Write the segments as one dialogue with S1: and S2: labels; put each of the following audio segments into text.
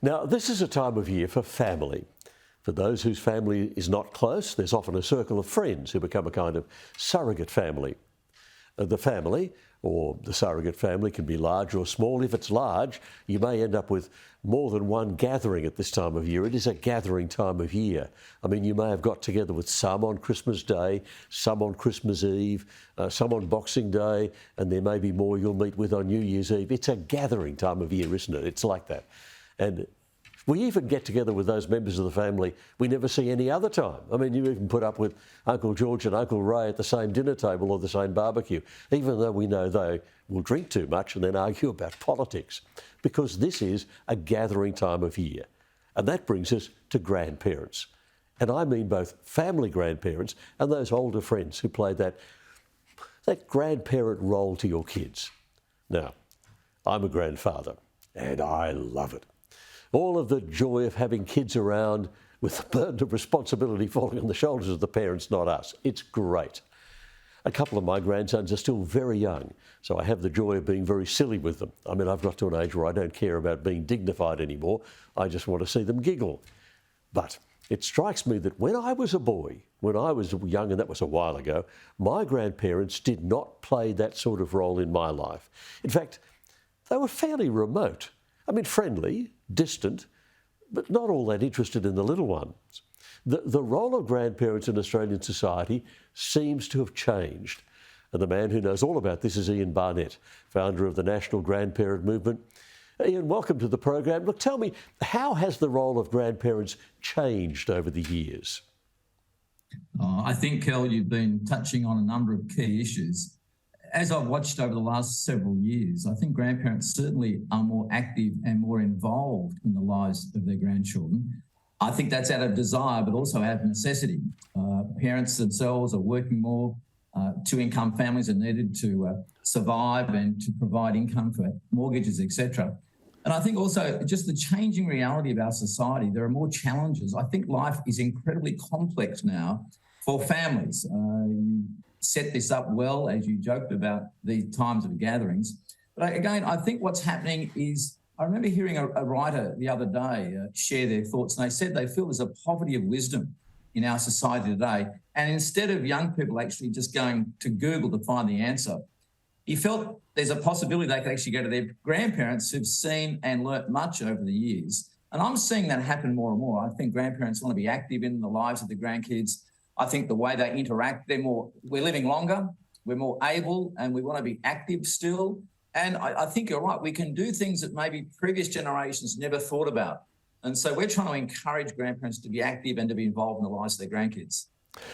S1: Now, this is a time of year for family. For those whose family is not close, there's often a circle of friends who become a kind of surrogate family. The family, or the surrogate family, can be large or small. If it's large, you may end up with more than one gathering at this time of year. It is a gathering time of year. I mean, you may have got together with some on Christmas Day, some on Christmas Eve, some on Boxing Day, and there may be more you'll meet with on New Year's Eve. It's a gathering time of year, isn't it? It's like that. And we even get together with those members of the family we never see any other time. I mean, you even put up with Uncle George and Uncle Ray at the same dinner table or the same barbecue, even though we know they will drink too much and then argue about politics, because this is a gathering time of year. And that brings us to grandparents. And I mean both family grandparents and those older friends who play that grandparent role to your kids. Now, I'm a grandfather and I love it. All of the joy of having kids around with the burden of responsibility falling on the shoulders of the parents, not us. It's great. A couple of my grandsons are still very young, so I have the joy of being very silly with them. I mean, I've got to an age where I don't care about being dignified anymore. I just want to see them giggle. But it strikes me that when I was a boy, when I was young, and that was a while ago, my grandparents did not play that sort of role in my life. In fact, they were fairly remote. I mean, friendly, distant, but not all that interested in the little ones. The role of grandparents in Australian society seems to have changed. And the man who knows all about this is Ian Barnett, founder of the National Grandparent Movement. Ian, welcome to the program. Look, tell me, how has the role of grandparents changed over the years?
S2: I think, Kel, you've been touching on a number of key issues. As I've watched over the last several years, I think grandparents certainly are more active and more involved in the lives of their grandchildren. I think that's out of desire, but also out of necessity. Parents themselves are working more. Two-income families are needed to survive and to provide income for mortgages, etc. And I think also just the changing reality of our society, there are more challenges. I think life is incredibly complex now for families. You set this up well, as you joked about the times of gatherings. But again, I think what's happening is, I remember hearing a writer the other day share their thoughts, and they said they feel there's a poverty of wisdom in our society today. And instead of young people actually just going to Google to find the answer, he felt there's a possibility they could actually go to their grandparents who've seen and learnt much over the years. And I'm seeing that happen more and more. I think grandparents want to be active in the lives of the grandkids. I think the way they interact, we're living longer, we're more able, and we want to be active still. And I think you're right, we can do things that maybe previous generations never thought about. And so we're trying to encourage grandparents to be active and to be involved in the lives of their grandkids.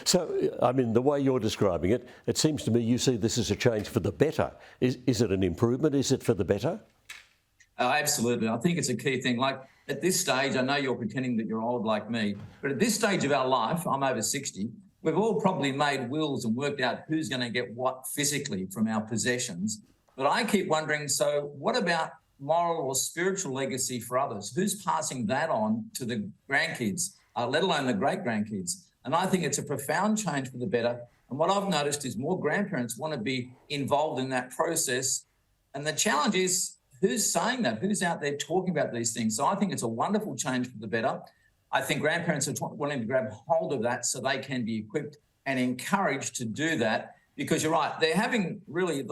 S1: So, I mean, the way you're describing it, it seems to me you see this as a change for the better. Is it an improvement? Is it for the better?
S2: Absolutely. I think it's a key thing. Like at this stage, I know you're pretending that you're old like me, but at this stage of our life, I'm over 60, we've all probably made wills and worked out who's going to get what physically from our possessions. But I keep wondering, so what about moral or spiritual legacy for others? Who's passing that on to the grandkids, let alone the great-grandkids? And I think it's a profound change for the better. And what I've noticed is more grandparents want to be involved in that process. And the challenge is, who's saying that? Who's out there talking about these things? So I think it's a wonderful change for the better. I think grandparents are wanting to grab hold of that so they can be equipped and encouraged to do that, because you're right, they're having really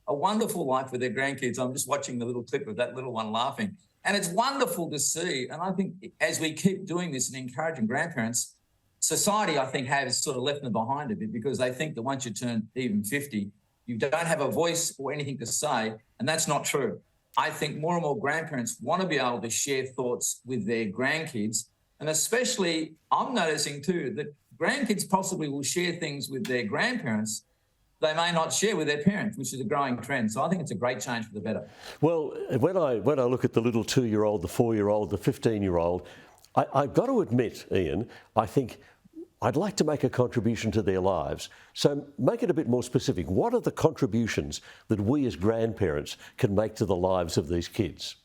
S2: a wonderful life with their grandkids. I'm just watching the little clip of that little one laughing. And it's wonderful to see. And I think as we keep doing this and encouraging grandparents, society, I think, has sort of left them behind a bit, because they think that once you turn even 50, you don't have a voice or anything to say, and that's not true. I think more and more grandparents want to be able to share thoughts with their grandkids, and especially I'm noticing too that grandkids possibly will share things with their grandparents they may not share with their parents, which is a growing trend. So I think it's a great change for the better.
S1: Well, when I look at the little 2-year-old, the 4-year-old, the 15-year-old, I've got to admit, Ian, I think I'd like to make a contribution to their lives. So make it a bit more specific. What are the contributions that we as grandparents can make to the lives of these kids?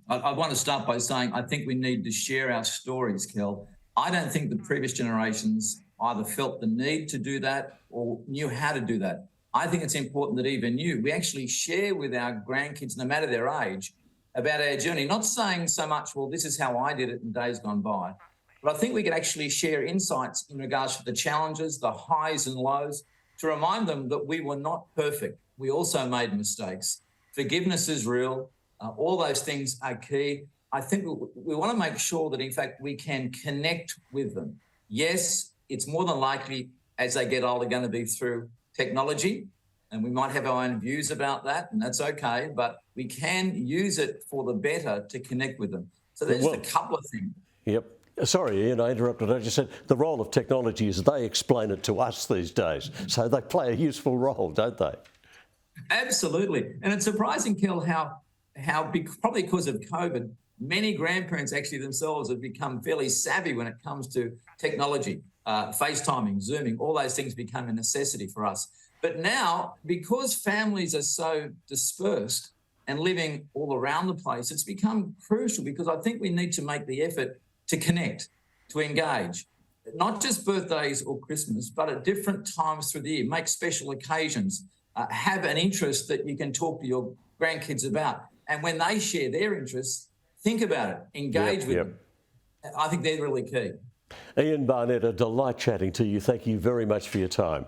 S2: I want to start by saying I think we need to share our stories, Kel. I don't think the previous generations either felt the need to do that or knew how to do that. I think it's important that even we actually share with our grandkids, no matter their age, about our journey, not saying so much, well, this is how I did it in days gone by, but I think we can actually share insights in regards to the challenges, the highs and lows, to remind them that we were not perfect. We also made mistakes. Forgiveness is real. All those things are key. I think we want to make sure that, in fact, we can connect with them. Yes, it's more than likely as they get older going to be through technology, and we might have our own views about that, and that's okay, but we can use it for the better to connect with them. So there's a couple of things.
S1: Yep. Sorry, Ian, I interrupted. I just said the role of technology is they explain it to us these days. So they play a useful role, don't they?
S2: Absolutely. And it's surprising, Kel, how probably because of COVID, many grandparents actually themselves have become fairly savvy when it comes to technology, FaceTiming, Zooming, all those things become a necessity for us. But now, because families are so dispersed and living all around the place, it's become crucial because I think we need to make the effort to connect, to engage, not just birthdays or Christmas, but at different times through the year, make special occasions, have an interest that you can talk to your grandkids about. And when they share their interests, think about it, engage with them. I think they're really key.
S1: Ian Barnett, a delight chatting to you. Thank you very much for your time.